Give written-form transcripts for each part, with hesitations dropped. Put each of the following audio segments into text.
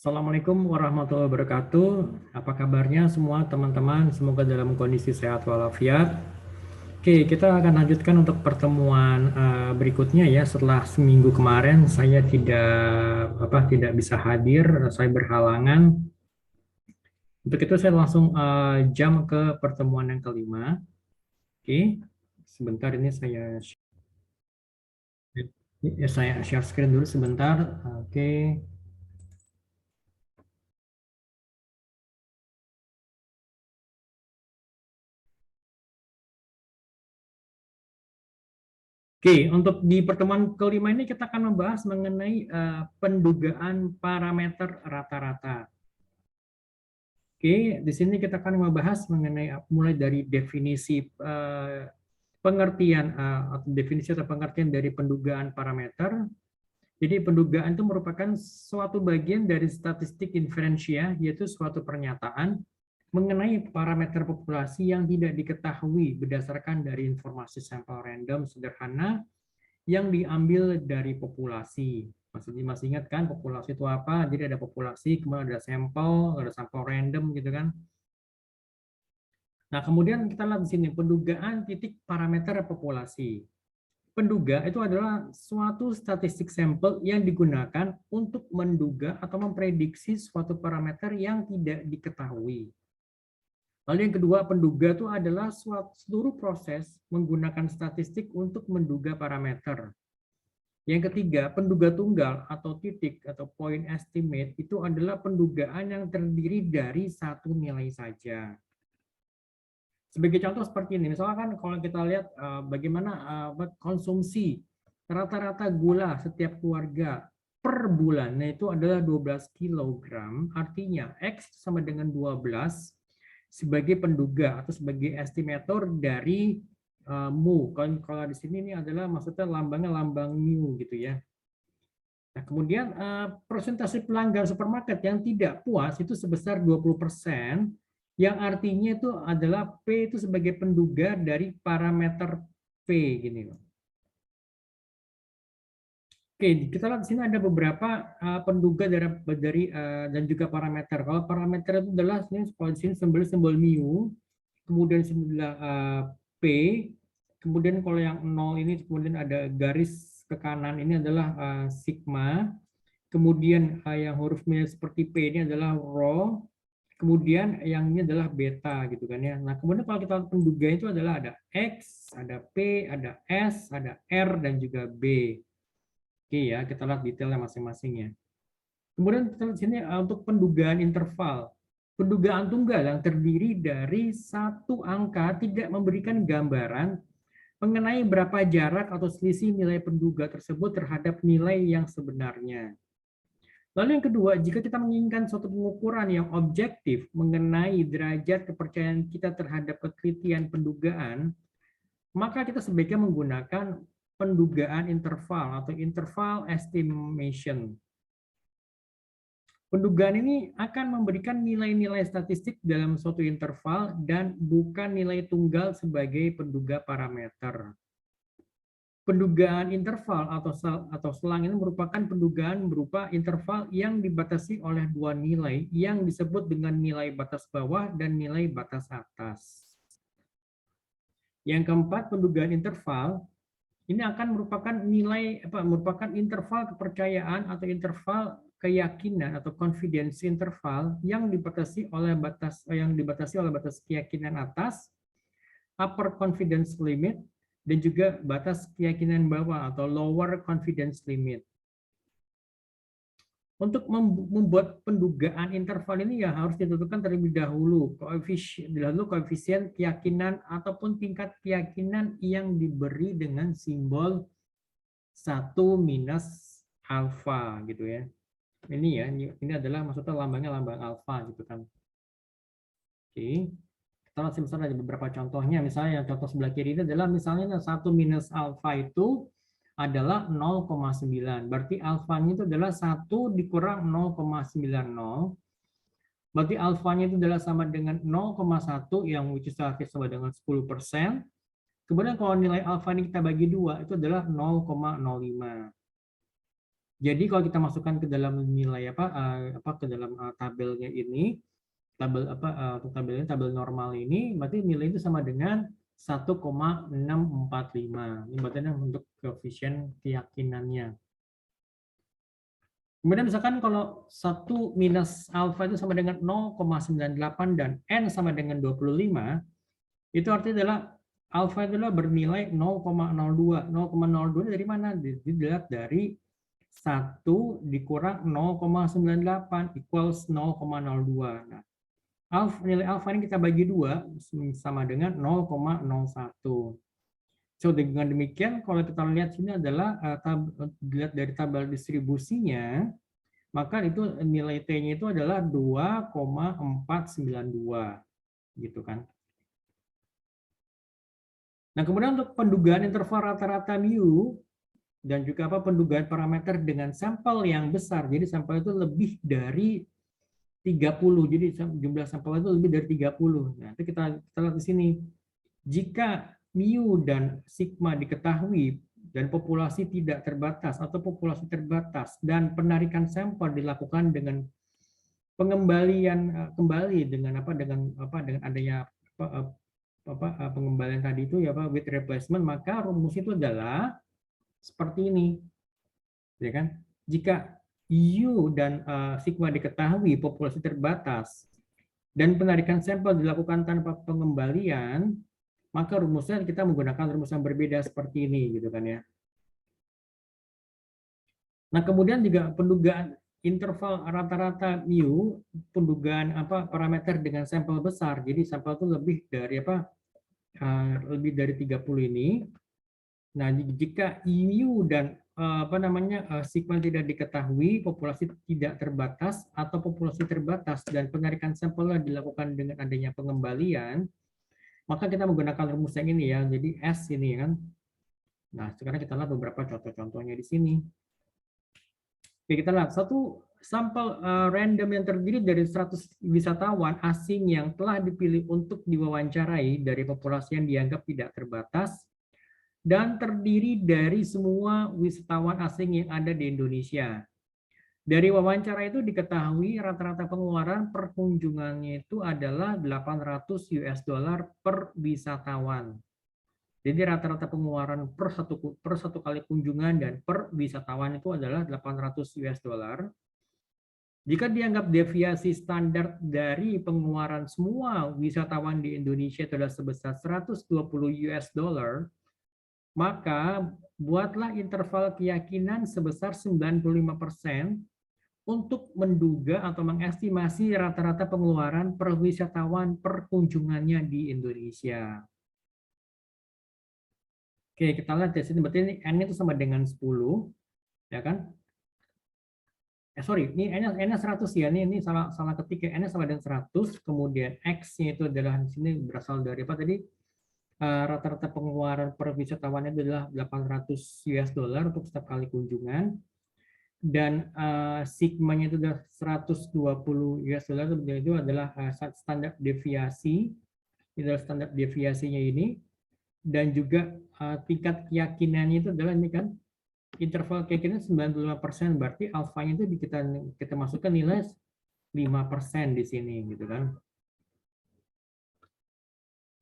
Assalamualaikum warahmatullahi wabarakatuh. Apa kabarnya semua teman-teman? Semoga dalam kondisi sehat walafiat. Oke, kita akan lanjutkan untuk pertemuan berikutnya ya. Setelah seminggu kemarin saya tidak bisa hadir, saya berhalangan. Untuk itu saya langsung jam ke pertemuan yang kelima. Oke, sebentar ini saya share screen dulu sebentar. Oke. Oke, untuk di pertemuan kelima ini kita akan membahas mengenai pendugaan parameter rata-rata. Oke, di sini kita akan membahas mengenai mulai dari definisi pengertian atau definisi atau pengertian dari pendugaan parameter. Jadi pendugaan itu merupakan suatu bagian dari statistik inferensia, yaitu suatu pernyataan mengenai parameter populasi yang tidak diketahui berdasarkan dari informasi sampel random sederhana yang diambil dari populasi. Masih ingat kan populasi itu apa? Jadi ada populasi, kemudian ada sampel random gitu kan. Nah, kemudian kita lihat di sini pendugaan titik parameter populasi. Penduga itu adalah suatu statistik sampel yang digunakan untuk menduga atau memprediksi suatu parameter yang tidak diketahui. Lalu yang kedua, penduga itu adalah seluruh proses menggunakan statistik untuk menduga parameter. Yang ketiga, penduga tunggal atau titik atau point estimate itu adalah pendugaan yang terdiri dari satu nilai saja. Sebagai contoh seperti ini, misalkan kalau kita lihat bagaimana konsumsi rata-rata gula setiap keluarga per bulan, nah itu adalah 12 kg, artinya X sama dengan 12 sebagai penduga atau sebagai estimator dari mu. Kalau di sini ini adalah maksudnya lambangnya lambang mu gitu ya. Nah, kemudian persentase pelanggan supermarket yang tidak puas itu sebesar 20%, yang artinya itu adalah P itu sebagai penduga dari parameter P gini loh. Oke, kita lihat di sini ada beberapa penduga dari dan juga parameter. Kalau parameter itu adalah di sini simbol mu, kemudian adalah P, kemudian kalau yang 0 ini kemudian ada garis ke kanan ini adalah sigma, kemudian yang huruf milik seperti P ini adalah rho, kemudian yang ini adalah beta gitu kan ya. Nah, kemudian kalau kita penduga itu adalah ada X, ada P, ada S, ada R dan juga B. Oke ya, kita lihat detailnya masing-masing ya. Kemudian kita lihat sini untuk pendugaan interval. Pendugaan tunggal yang terdiri dari satu angka tidak memberikan gambaran mengenai berapa jarak atau selisih nilai penduga tersebut terhadap nilai yang sebenarnya. Lalu yang kedua, jika kita menginginkan suatu pengukuran yang objektif mengenai derajat kepercayaan kita terhadap ketelitian pendugaan, maka kita sebaiknya menggunakan pendugaan interval atau interval estimation. Pendugaan ini akan memberikan nilai-nilai statistik dalam suatu interval dan bukan nilai tunggal sebagai penduga parameter. Pendugaan interval atau selang ini merupakan pendugaan berupa interval yang dibatasi oleh dua nilai yang disebut dengan nilai batas bawah dan nilai batas atas. Yang keempat, pendugaan interval ini akan merupakan interval kepercayaan atau interval keyakinan atau confidence interval yang dibatasi oleh batas keyakinan atas, upper confidence limit, dan juga batas keyakinan bawah atau lower confidence limit. Untuk membuat pendugaan interval ini ya harus ditentukan terlebih dahulu koefisien keyakinan ataupun tingkat keyakinan yang diberi dengan simbol 1 minus alfa gitu ya. Ini ya, ini adalah maksudnya lambangnya lambang alfa gitu kan. Oke. Kita lihat misalnya ada beberapa contohnya, misalnya yang contoh sebelah kiri ini adalah misalnya 1 minus alfa itu adalah 0,9. Berarti alfanya itu adalah 1 dikurang 0,90. Berarti alfanya itu adalah sama dengan 0,1 yang which is sama dengan 10%. Kemudian kalau nilai alfa ini kita bagi 2 itu adalah 0,05. Jadi kalau kita masukkan ke dalam nilai ke dalam tabelnya ini, tabel normal ini, berarti nilai itu sama dengan 1,645. Ini berarti untuk koefisien keyakinannya. Kemudian misalkan kalau 1 minus alfa itu sama dengan 0,98 dan n sama dengan 25, itu artinya adalah alfa itu adalah bernilai 0,02. 0,02 dari mana? Dilihat dari 1 dikurang 0,98 equals 0,02. Nah, nilai alfa ini kita bagi 2 sama dengan 0,01. So, dengan demikian, kalau kita lihat sini adalah dilihat dari tabel distribusinya, maka itu nilai T-nya itu adalah 2,492, gitu kan. Nah, kemudian untuk pendugaan interval rata-rata mu dan juga pendugaan parameter dengan sampel yang besar. Jadi sampel itu lebih dari 30. Jadi jumlah sampel itu lebih dari 30. Nah, itu kita lihat di sini. Jika mu dan sigma diketahui dan populasi tidak terbatas atau populasi terbatas dan penarikan sampel dilakukan dengan pengembalian kembali dengan adanya pengembalian tadi itu with replacement, maka rumus itu adalah seperti ini, ya kan? Jika U dan sigma diketahui populasi terbatas dan penarikan sampel dilakukan tanpa pengembalian, maka rumusnya kita menggunakan rumus yang berbeda seperti ini, gitu kan ya. Nah, kemudian juga pendugaan interval rata-rata mu, pendugaan parameter dengan sampel besar. Jadi sampel itu lebih dari lebih dari 30 ini. Nah, jika mu dan sigma tidak diketahui, populasi tidak terbatas atau populasi terbatas dan penarikan sampelnya dilakukan dengan adanya pengembalian, maka kita menggunakan rumus yang ini ya. Jadi S ini kan. Nah, sekarang kita lihat beberapa contoh-contohnya di sini. Oke, kita lihat satu sampel random yang terdiri dari 100 wisatawan asing yang telah dipilih untuk diwawancarai dari populasi yang dianggap tidak terbatas dan terdiri dari semua wisatawan asing yang ada di Indonesia. Dari wawancara itu diketahui rata-rata pengeluaran per kunjungannya itu adalah 800 US dollar per wisatawan. Jadi rata-rata pengeluaran per satu kali kunjungan dan per wisatawan itu adalah 800 US dollar. Jika dianggap deviasi standar dari pengeluaran semua wisatawan di Indonesia itu adalah sebesar 120 US dollar, maka buatlah interval keyakinan sebesar 95% untuk menduga atau mengestimasi rata-rata pengeluaran per wisatawan per kunjungannya di Indonesia. Oke, kita lihat di sini, berarti ini N itu sama dengan 10, ya kan? Sorry, ini N-nya 100 ya, ini salah ketik ya, N-nya sama dengan 100, kemudian X-nya itu adalah di sini berasal dari apa tadi? Rata-rata pengeluaran per wisatawan itu adalah 800 US dollar untuk setiap kali kunjungan, dan sigma-nya itu adalah 120 US dollar, itu adalah standar deviasi, itu adalah standar deviasinya ini, dan juga tingkat keyakinannya itu adalah ini kan, interval keyakinan 95%, berarti alfanya itu kita masukkan nilai 5% di sini, gitu kan.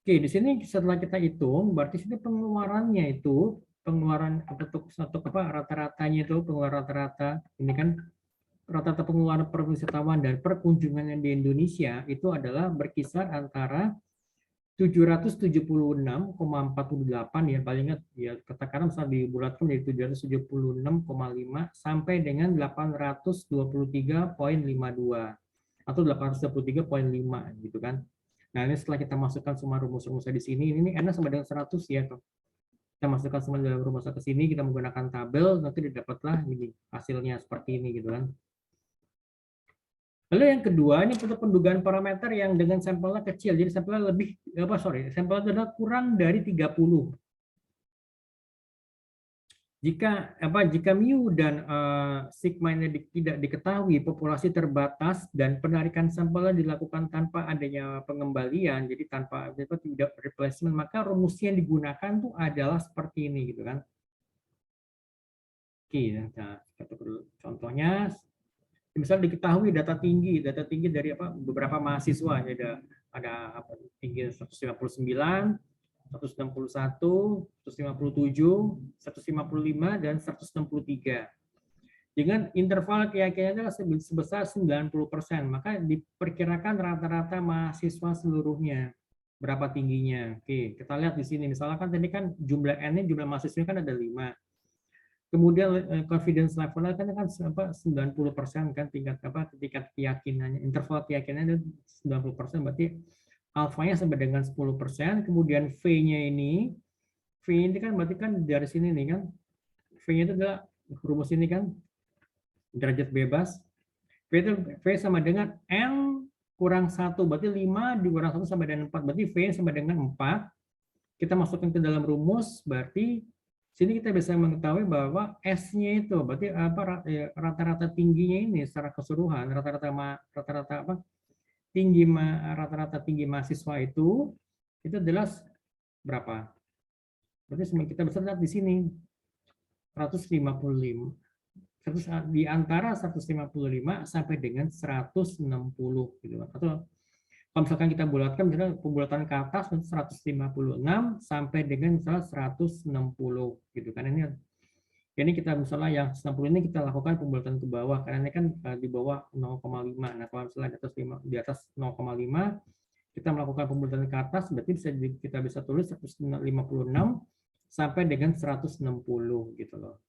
Oke, di sini setelah kita hitung, berarti sini pengeluarannya itu, pengeluaran untuk rata-ratanya itu, pengeluaran rata-rata, ini kan rata-rata pengeluaran per wisatawan dan per kunjungan yang di Indonesia itu adalah berkisar antara 776,48 ya, paling ingat ya, katakanlah misalnya dibulatkan dari 776,5 sampai dengan 823,52 atau 823,5 gitu kan. Nah, ini setelah kita masukkan semua rumus-rumusnya di sini, ini N sama dengan 100 ya. Kita masukkan semua dalam rumusnya ke sini, kita menggunakan tabel, nanti didapatlah ini hasilnya seperti ini gitu kan. Lalu yang kedua, ini untuk pendugaan parameter yang dengan sampelnya kecil. Jadi sampelnya sampelnya adalah kurang dari 30. Jika mu dan sigma ini tidak diketahui, populasi terbatas dan penarikan sampelnya dilakukan tanpa adanya pengembalian, jadi tanpa tidak replacement, maka rumusnya yang digunakan tuh adalah seperti ini gitu kan. Oke, nah, contohnya, misal diketahui data tinggi dari beberapa mahasiswa, ada apa, tinggi 159, 161, 157, 155, dan 163. Dengan interval keyakinannya sebesar 90%, maka diperkirakan rata-rata mahasiswa seluruhnya berapa tingginya. Oke, kita lihat di sini. Misalkan tadi kan jumlah N-nya, jumlah mahasiswa kan ada 5. Kemudian confidence level kan 90% kan, tingkat keyakinannya, interval keyakinannya 90%, berarti alfanya sama dengan 10%. Kemudian V-nya ini kan berarti kan dari sini nih kan, V-nya itu adalah rumus ini kan, derajat bebas. V sama dengan N kurang 1, berarti 5 dikurang 1 sama dengan 4, berarti V sama dengan 4. Kita masukkan ke dalam rumus, berarti sini kita bisa mengetahui bahwa S-nya itu berarti rata-rata tingginya ini secara keseluruhan, rata-rata tinggi mahasiswa itu adalah berapa? Berarti kita bisa lihat di sini 155. Di antara 155 sampai dengan 160 gitu. Atau kalau misalkan kita bulatkan, misalnya pembulatan ke atas 156 sampai dengan misalnya 160 gitu kan. Ini kita misalnya yang 60 ini kita lakukan pembulatan ke bawah karena ini kan di bawah 0,5. Nah, kalau misalnya di atas 0,5 kita melakukan pembulatan ke atas, berarti kita bisa tulis 156 sampai dengan 160 gitu loh.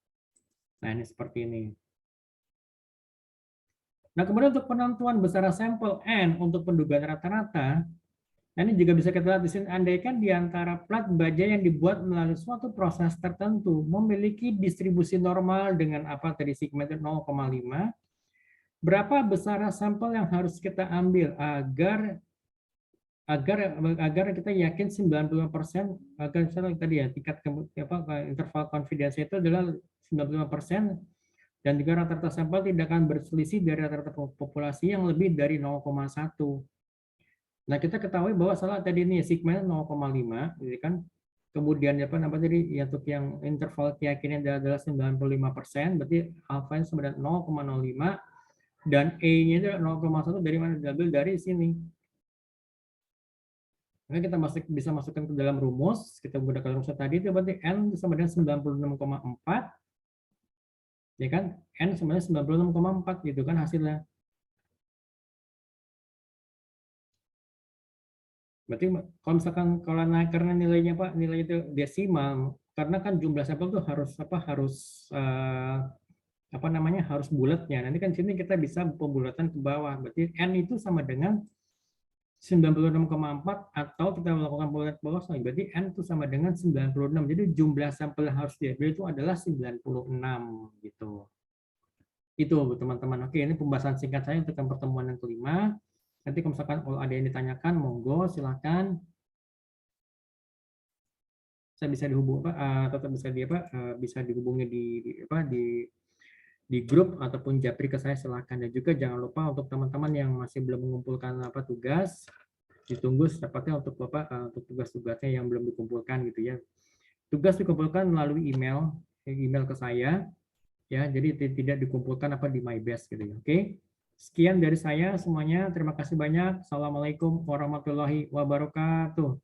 Nah, ini seperti ini. Nah, kemudian untuk penentuan besaran sampel N untuk pendugaan rata-rata, ini juga bisa kita lihat di sini, andaikan di antara plat baja yang dibuat melalui suatu proses tertentu memiliki distribusi normal dengan apa tadi segmen 0,5, berapa besaran sampel yang harus kita ambil agar kita yakin 95%, agar tadi ya tingkat interval confidence itu adalah 95%, dan juga rata-rata sampel tidak akan berselisih dari rata-rata populasi yang lebih dari 0,1. Nah, kita ketahui bahwa salah tadi ini segmen 0,5, gitu kan. Kemudian tadi untuk yang interval keyakinan adalah 95%, berarti alfa sama dengan 0,05, dan E-nya adalah 0,1 dari mana? Diambil dari sini. Nah, kita bisa masukkan ke dalam rumus, kita menggunakan rumus tadi, itu berarti N sama dengan 96,4, ya kan, N sebenarnya 96,4 gitu kan hasilnya. Berarti kalau misalkan kalau naik karena nilainya nilai itu desimal, karena kan jumlah sampel tuh harus harus bulatnya. Nanti kan sini kita bisa pembulatan ke bawah. Berarti N itu sama dengan 96,4, atau kita melakukan pembulatan ke bawah, berarti N itu sama dengan 96. Jadi jumlah sampel yang harus diambil itu adalah 96 gitu. Itu teman-teman. Oke, ini pembahasan singkat saya untuk pertemuan yang kelima. Nanti kalau misalkan ada yang ditanyakan, monggo silakan. Saya bisa dihubungi tetap bisa dihubungi di grup ataupun japri ke saya, silakan. Dan juga jangan lupa untuk teman-teman yang masih belum mengumpulkan tugas, ditunggu secepatnya untuk untuk tugas-tugasnya yang belum dikumpulkan gitu ya. Tugas dikumpulkan melalui email ke saya ya, jadi tidak dikumpulkan di MyBest gitu ya. Oke. Sekian dari saya semuanya. Terima kasih banyak. Assalamualaikum warahmatullahi wabarakatuh.